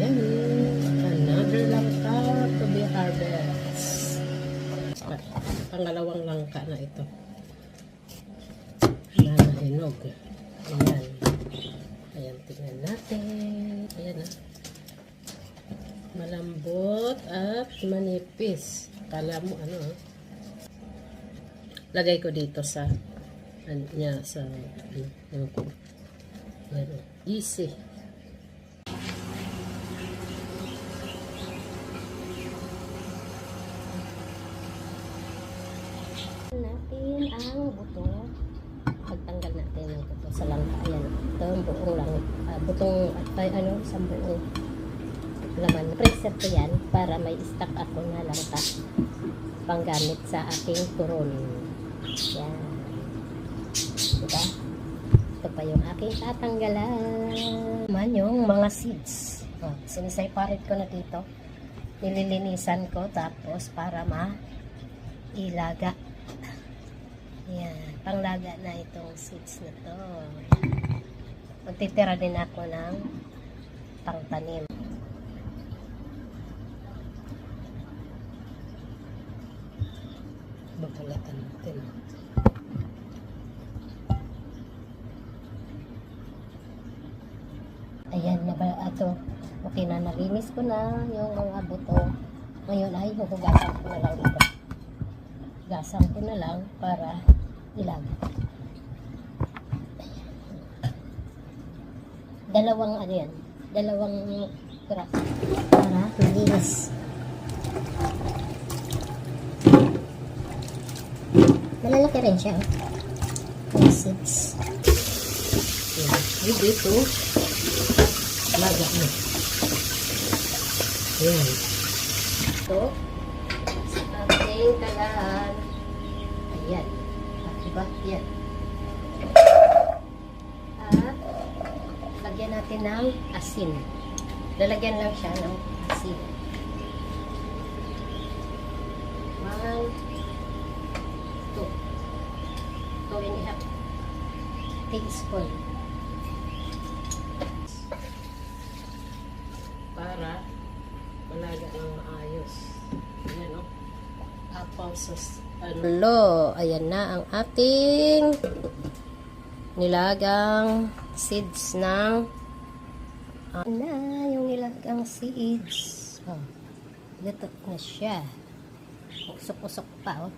Ayan. Another langka to be harvest. Pangalawang langka na ito. Na nahinog. Ayan. Ayan, tingnan natin. Ayan na. Malambot at manipis. Kala mo ano. Lagay ko dito sa niya sa ano ko. Ayan. Easy. Natin ang buto. Pagtanggal natin ng buto sa langka. Ayan. Ito ang buong lang. Butong isang buong laman. Preset ko yan para may stock ako na langka panggamit sa aking turon. Yan. Diba? Ito pa yung aking tatanggalan. Man yung mga seeds. Siniseparate ko na dito. Nililinisan ko tapos para mailaga. Yan. Panglaga na itong seeds na to. Magtitira din ako ng pangtanim. Babalatan natin. Ayan, okay na, nalinis ko na yung mga buto. Ngayon ay huhugasan ko na lang dito. Gasan ko na lang para ilaga. Dalawang piraso para malinis. Malalaki rin siya. Seeds. Ayan. Dito. Laga na. Ayan. Ito. Sa ating talaan. Ayan. Diba? Ayan. At lagyan natin ng asin. Lalagyan lang siya ng asin. 2.5 teaspoon para malaga ng maayos. Ayan o. Apple sauce. Hello. Ayan na ang ating nilagang seeds ng yung nilagang seeds. Ito na siya. Usok-usok pa, oh.